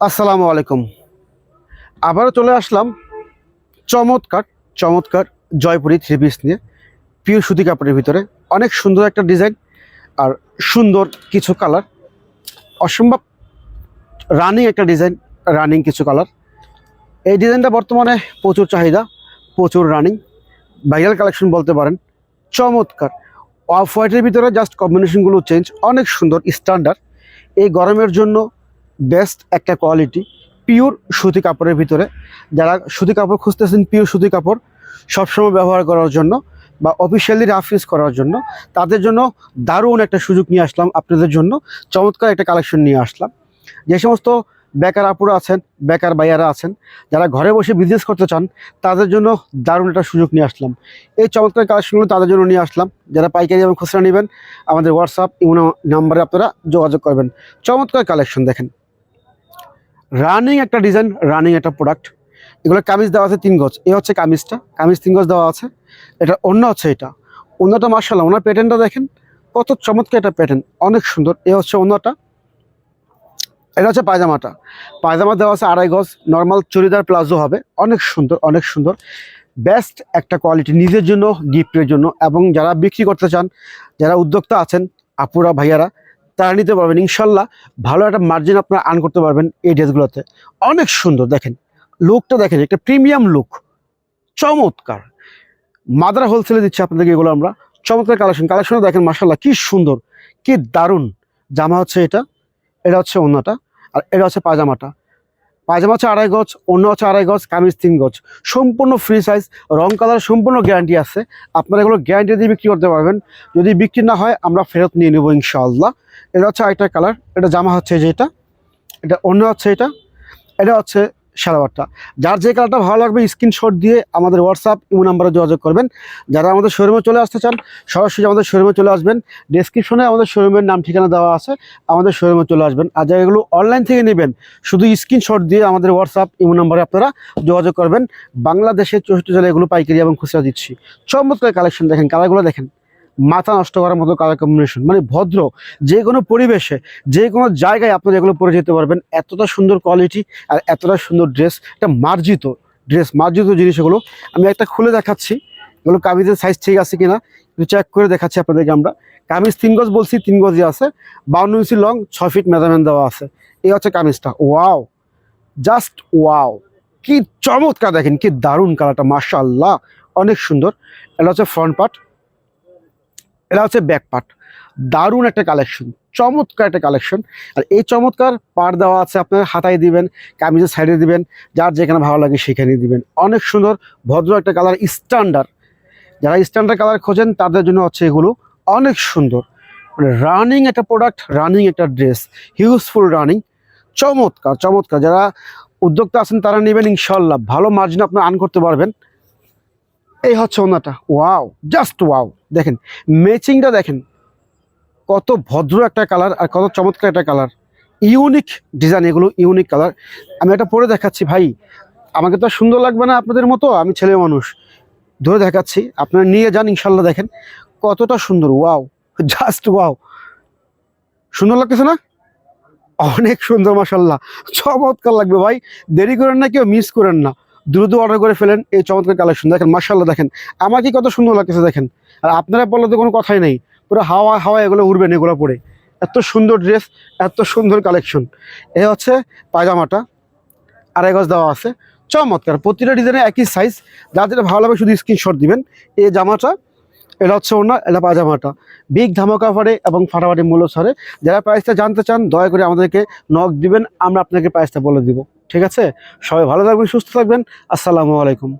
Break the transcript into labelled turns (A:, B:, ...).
A: আসসালামু আলাইকুম। আবারও চলে আসলাম চমৎকার চমৎকার জয়পুরি থ্রি পিস নিয়ে। পিওর সুতি কাপড়ের ভিতরে অনেক সুন্দর একটা ডিজাইন আর সুন্দর কিছু কালার, অসম্ভব রানিং একটা ডিজাইন, রানিং কিছু কালার। এই ডিজাইনটা বর্তমানে প্রচুর চাহিদা, প্রচুর রানিং, ভাইরাল কালেকশন বলতে পারেন। চমৎকার অফ হোয়াইটের ভিতরে জাস্ট কম্বিনেশনগুলো চেঞ্জ, অনেক সুন্দর স্ট্যান্ডার্ড। এই গরমের জন্য বেস্ট একটা কোয়ালিটি পিওর সুতি কাপড়ের ভিতরে। যারা সুতি কাপড় খুঁজতেছেন, পিওর সুতি কাপড় সবসময় ব্যবহার করার জন্য বা অফিসিয়ালি রাফ ইউজ করার জন্য, তাদের জন্য দারুণ একটা সুযোগ নিয়ে আসলাম। আপনাদের জন্য চমৎকার একটা কালেকশন নিয়ে আসলাম। যে সমস্ত বেকার আপুরা আছেন, বেকার ভাইয়ারা আছেন, যারা ঘরে বসে বিজনেস করতে চান, তাদের জন্য দারুণ একটা সুযোগ নিয়ে আসলাম। এই চমৎকার কালেকশনগুলো তাদের জন্য নিয়ে আসলাম। যারা পাইকারি এবং খুচরা নেবেন, আমাদের হোয়াটসঅ্যাপ ইমো নাম্বারে আপনারা যোগাযোগ করবেন। চমৎকার কালেকশন দেখেন, রানিং একটা ডিজাইন, রানিং একটা প্রোডাক্ট। এগুলো কামিজ দেওয়া আছে 3 গজ। এ হচ্ছে কামিজটা, কামিজ 3 গজ দেওয়া আছে। এটা অন্য হচ্ছে, এটা অন্যটা মার্শাল্লাহ, ওনার প্যাটার্নটা দেখেন কত চমৎকার একটা প্যাটার্ন, অনেক সুন্দর। এ হচ্ছে অন্যটা, এটা হচ্ছে পায়জামাটা। পায়জামা দেওয়া আছে 2.5 গজ, নর্মাল চুড়িদার প্লাজো হবে। অনেক সুন্দর, অনেক সুন্দর, বেস্ট একটা কোয়ালিটি নিজের জন্য, গিফটের জন্য, এবং যারা বিক্রি করতে চান, যারা উদ্যোক্তা আছেন আপুরা ভাইয়ারা, তারা নিতে পারবেন ইনশাল্লাহ। ভালো একটা মার্জিন আপনারা আর্ন করতে পারবেন এই ড্রেসগুলোতে। অনেক সুন্দর দেখেন, লুকটা দেখেন, একটা প্রিমিয়াম লুক, চমৎকার। মাদার হোলসেলে দিচ্ছে আপনাদেরকে এগুলো আমরা। চমৎকার কালেকশনও দেখেন মাশাল্লাহ, কি সুন্দর, কি দারুণ। জামা হচ্ছে এটা, এটা হচ্ছে অন্যটা, আর এটা হচ্ছে পায়জামাটা। পায়জামা হচ্ছে 2.5 গজ, অন্য হচ্ছে 2.5 গজ, কামিজ 3 গজ, সম্পূর্ণ ফ্রি সাইজ, রং কালার সম্পূর্ণ গ্যারান্টি আছে। আপনারা এগুলো গ্যারান্টি দিয়ে বিক্রি করতে পারবেন। যদি বিক্রি না হয় আমরা ফেরত নিয়ে নেবো ইনশাআল্লাহ। এটা হচ্ছে আরেকটা কালার, এটা জামা হচ্ছে যেটা, এটা অন্য হচ্ছে এটা হচ্ছে সালোয়ারটা। যার যে কালারটা ভালো লাগবে স্ক্রিনশট দিয়ে আমাদের হোয়াটসঅ্যাপ ইমো নাম্বারে যোগাযোগ করবেন। যারা আমাদের শোরুমে চলে আসতে চান, সরাসরি আমাদের শোরুমে চলে আসবেন। ডেসক্রিপশনে আমাদের শোরুমের নাম ঠিকানা দেওয়া আছে, আমাদের শোরুমে চলে আসবেন। আর যারা এগুলো অনলাইন থেকে নেবেন, শুধু স্ক্রিনশট দিয়ে আমাদের হোয়াটসঅ্যাপ ইমো নাম্বারে আপনারা যোগাযোগ করবেন। বাংলাদেশের 64 জেলায় এগুলো পাইকারি এবং খুচরা দিচ্ছি। চমৎকার কালেকশন দেখেন, কালারগুলো দেখেন, মাথা নষ্ট করার মতো কালার কম্বিনেশন, মানে ভদ্র, যে কোনো পরিবেশে, যে কোনো জায়গায় আপনারা এগুলো পরে যেতে পারবেন। এতটা সুন্দর কোয়ালিটি আর এতটা সুন্দর ড্রেস, একটা মার্জিত ড্রেস, মার্জিত জিনিস এগুলো। আমি একটা খুলে দেখাচ্ছি, এগুলো কামিজের সাইজ ঠিক আছে কিনা একটু চেক করে দেখাচ্ছি আপনাদেরকে আমরা। কামিজ 3 গজ বলছি, 3 গজই আছে, 52 ইঞ্চি লং, 6 ফিট মেজারমেন্ট দেওয়া আছে। এই হচ্ছে কামিজটা। ওয়াও, জাস্ট ওয়াও, কি চমৎকার দেখেন, কি দারুণ কালারটা, মাশাআল্লাহ, অনেক সুন্দর। এটা হচ্ছে ফ্রন্ট পার্ট, এটা হচ্ছে ব্যাক পার্ট। দারুণ একটা কালেকশন, চমৎকার একটা কালেকশন। আর এই চমৎকার পার্ট দেওয়া আছে, আপনার হাতায় দিবেন, কামিজের সাইডে দিবেন, যার যেখানে ভালো লাগে সেখানে দিবেন। অনেক সুন্দর ভদ্র একটা কালার, স্ট্যান্ডার্ড। যারা স্ট্যান্ডার্ড কালার খোঁজেন তাদের জন্য হচ্ছে এগুলো। অনেক সুন্দর, মানে রানিং একটা প্রোডাক্ট, রানিং একটা ড্রেস, হিউজফুল রানিং। চমৎকার চমৎকার, যারা উদ্যোক্তা আছেন তারা নেবেন ইনশাল্লাহ। ভালো মার্জিন আপনারা আর্ন করতে পারবেন। এই হচ্ছে ওনাটা। ওয়াও, জাস্ট ওয়াও, দেখেন ম্যাচিংটা দেখেন, কত ভদ্র একটা কালার আর কত চমৎকার একটা কালার, ইউনিক ডিজাইন, এগুলো ইউনিক কালার। আমি এটা পরে দেখাচ্ছি ভাই, আমাকে তো আর সুন্দর লাগবে না আপনাদের মতো, আমি ছেলে মানুষ, ধরে দেখাচ্ছি, আপনারা নিয়ে যান ইনশাল্লাহ। দেখেন কতটা সুন্দর, ওয়াও, জাস্ট ওয়াও। সুন্দর লাগতেছে না? অনেক সুন্দর মাশাল্লাহ, চমৎকার লাগবে ভাই। দেরি করেন না, কেউ মিস করেন না, দ্রুত অর্ডার করে ফেলেন। এই চমৎকার কালেকশন দেখেন মাশাল্লাহ, দেখেন আমাকে কত সুন্দর লাগতেছে দেখেন। আর আপনারা বললে তো কোনো কথাই নেই, পুরো হাওয়া হাওয়া এগুলো উড়বেন এগুলো পরে। এত সুন্দর ড্রেস, এত সুন্দর কালেকশন। এ হচ্ছে পায়জামাটা, 2.5 গজ দেওয়া আছে। চমৎকার, প্রতিটা ডিজাইনে একই সাইজ, যা যেটা ভালো লাগবে শুধু স্ক্রিনশট দিবেন। এই জামাটা, এটা হচ্ছে ওনা, এটা পায়জামাটা। বিগ ধামাকা অফারে এবং ফাটাফাটি মূল্য ছাড়ে। যারা প্রাইসটা জানতে চান দয়া করে আমাদেরকে নক দিবেন, আমরা আপনাকে প্রাইসটা বলে দিব। ঠিক আছে, সবাই ভালো থাকবেন, সুস্থ থাকবেন। আসসালামু আলাইকুম।